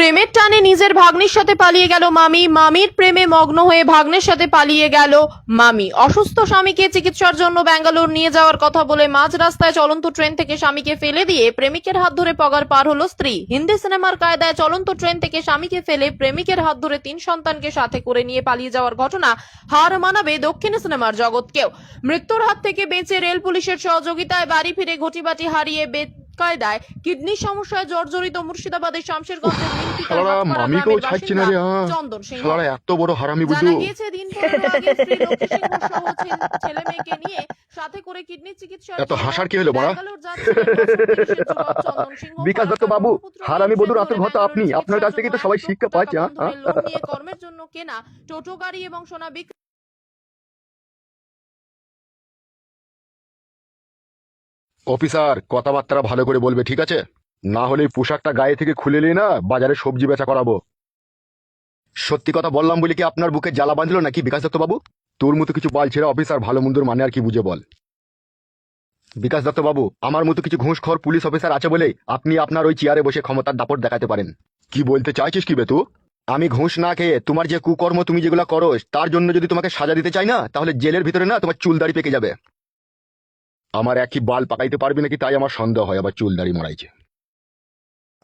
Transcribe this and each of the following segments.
প্রেমের টানে নিজের ভাগ্নির সাথে পালিয়ে গেল মামি, মামির প্রেমে মগ্ন হয়ে ভাগ্নের সাথে পালিয়ে গেল মামি। অসুস্থ স্বামীকে চিকিৎসার জন্য ব্যাঙ্গালোর নিয়ে যাওয়ার কথা বলে মাঝ রাস্তায় চলন্ত ট্রেন থেকে স্বামীকে ফেলে দিয়ে প্রেমিকের হাত ধরে পগার পার হলো স্ত্রী। হিন্দি সিনেমার কায়দায় চলন্ত ট্রেন থেকে স্বামীকে ফেলে প্রেমিকের হাত ধরে 3 সন্তানকে সাথে করে নিয়ে পালিয়ে যাওয়ার ঘটনা হার মানাবে দক্ষিণ সিনেমার জগৎকেও। মৃত্যুর হাত থেকে বেঁচে রেল পুলিশের সহযোগিতায় বাড়ি ফিরে ঘটিবাটি হারিয়ে কায়দায় কিডনির সমস্যায় জর্জরিত মুর্শিদাবাদের শামশেরগঞ্জের শালারা মামিকেও ছাড়ছে না রে। চন্দন সিংহ। শালারা এত বড় হারামি বুঝু। জানা গিয়েছে দিন পনেরো আগে স্ত্রী লক্ষ্মী সিংহ সহ ছেলে মেয়েকে নিয়ে সাথে করে কিডনি চিকিৎসার এত হাসার কি হলো বড়া? বিকাশ দত্ত বাবু, হারামি বধূর আতুর ঘর তো আপনি। আপনার কাছ থেকে তো সবাই শিক্ষা পাচ্ছে। লোন নিয়ে কর্মের জন্য কেনা টোটো গাড়ি এবং সোনা বিক্রি। অফিসার কথাবার্তা ভালো করে বলবে, ঠিক আছে? না হলে এই পোশাকটা গায়ে থেকে খুলে নিয়ে না বাজারে সবজি বেচা করাবো। সত্যি কথা বললাম বলে কি আপনার বুকে জ্বালা বাঁধলো নাকি বিকাশ দত্ত বাবু? তোর মতো কিছু বাল ছেড়ে অফিসার ভালো মন্দর মানে আর কি বুঝে বল। বিকাশ দত্ত বাবু, আমার মতো কিছু ঘুষখোর পুলিশ অফিসার আছে বলেই আপনি আপনার ওই চেয়ারে বসে ক্ষমতার দাপট দেখাতে পারেন। কি বলতে চাইছিস কি বে তুই? আমি ঘুষ না খেয়ে তোমার যে কুকর্ম তুমি যেগুলো করো তার জন্য যদি তোমাকে সাজা দিতে চাই না, তাহলে জেলের ভিতরে না তোমার চুল দাড়ি পেকে যাবে। আমার একই বাল পাকাইতে পারবি নাকি তাই আমার সন্দেহ হয়, আবার চুল দাড়ি মরাইছে।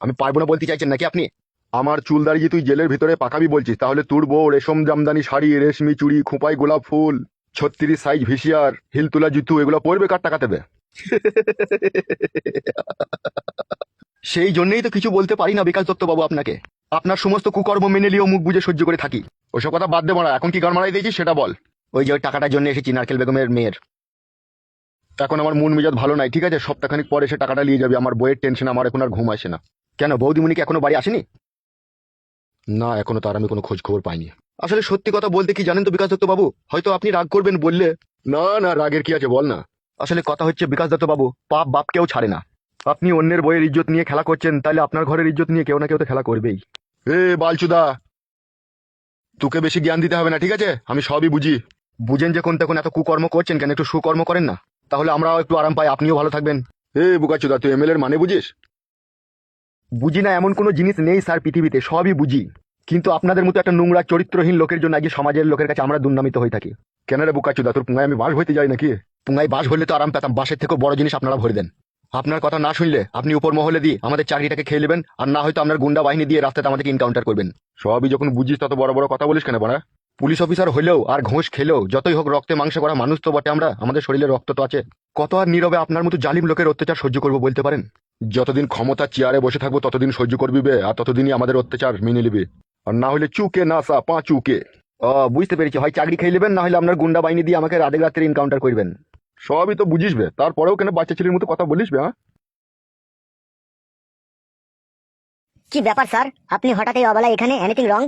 আমি পারবো না বলতে চাইছেন নাকি আপনি? আমার চুল দাড়ি যে তুই জেলের ভিতরে পাকাবি বলছিস, তাহলে তোর বউ রেশম জামদানি শাড়ি, রেশমি চুড়ি, খোঁপাই গোলাপ ফুল, 36 সাইজ ভিসিয়ার, হিল তোলা জুতু এগুলো পরবে, কার টাকা দেবে? সেই জন্যই তো কিছু বলতে পারি না বিকাশ দত্ত বাবু আপনাকে। আপনার সমস্ত কুকর্ম মেনে নিয়েও মুখ বুঝে সহ্য করে থাকি। ওসব কথা বাদ দে মারা, এখন কি গান মারাই দিয়েছিস সেটা বল। ওই যে ওই টাকাটার জন্য এসেছি, নারকেল বেগমের মেয়ের। এখন আমার মন মেজাজ ভালো নাই, ঠিক আছে? সপ্তাহখানিক পরে সে টাকাটা নিয়ে যাবে। আমার বইয়ের টেনশন, আমার এখন আর ঘুম আসে না। কেন বৌদিমণি কি এখনো বাড়ি আসেনি? না, এখনো তার আমি কোনো খোঁজ খবর পাইনি। আসলে সত্যি কথা বলতে কি জানেন তো বিকাশ দত্ত বাবু, হয়তো আপনি রাগ করবেন বললে। না না, রাগের কি আছে বল না। আসলে কথা হচ্ছে বিকাশ দত্ত বাবু, পাপ বাপকেও ছাড়ে না। আপনি অন্যের বইয়ের ইজ্জত নিয়ে খেলা করছেন, তাহলে আপনার ঘরের ইজ্জত নিয়ে কেউ না কেউ তো খেলা করবেই। এ বালচুদা, তোকে বেশি জ্ঞান দিতে হবে না, ঠিক আছে? আমি সবই বুঝি। বুঝেন যে কোন তখন এত কুকর্ম করছেন কেন, একটু সুকর্ম করেন না, তাহলে আমরাও একটু আরাম পাই, আপনিও ভালো থাকবেন। এ বুকাচুদা, তুই এমএলএর মানে বুঝিস? বুঝি না এমন কোনো জিনিস নেই স্যার পৃথিবীতে, সবই বুঝি। কিন্তু আপনাদের মতো একটা নোংরা চরিত্রহীন লোকের জন্য আজকে সমাজের লোকের কাছে আমরা দুর্নামিত হয়ে থাকি। কেন রে বুকাচুদা, তোর পুঙ্গায় আমি বাস হইতে যাই নাকি? পুঙ্গায় বাস হলে তো আরাম পেতাম, বাসের থেকেও বড় জিনিস আপনারা ভরে দেন। আপনার কথা না শুনলে আপনি উপর মহলে দিয়ে আমাদের চাকরিটাকে খেয়ে নেবেন, আর না হয়তো আপনার গুন্ডা বাহিনী দিয়ে রাস্তাতে আমাদেরকে এনকাউন্টার করবেন। সবই যখন বুঝিস তত বড় বড় কথা বলিস কেন বড়া? পুলিশ অফিসার হলেও আর ঘোষ খেলেও যতই হোক রক্তে মাংস করা মানুষ তো বটে আমরা, আমাদের শরীরে রক্ত তো আছে। কত আর নীরবে আপনার মতো জালিম লোকের অত্যাচার সহ্য করবো বলতে পারেন? যতদিন ক্ষমতা চেয়ারে বসে থাকবো ততদিন সহ্য করবি বে, আর ততদিনই আমাদের অত্যাচার মেনে নিবি। আর না হলে চুকে না সা পাঁচুকে। বুঝতে পেরেছি, হয় চাকরি খেয়ে নেবেন, না হলে আপনার গুন্ডা বাহিনী দিয়ে আমাকে রাতে রাত্রে এনকাউন্টার করবেন। সবই তো বুঝিস বে, তারপরেও কেন বাচ্চা ছেলের মতো কথা বলিস বে? হ্যাঁ, কি ব্যাপার স্যার, আপনি হঠাৎ এই অবেলায় এখানে? Anything wrong?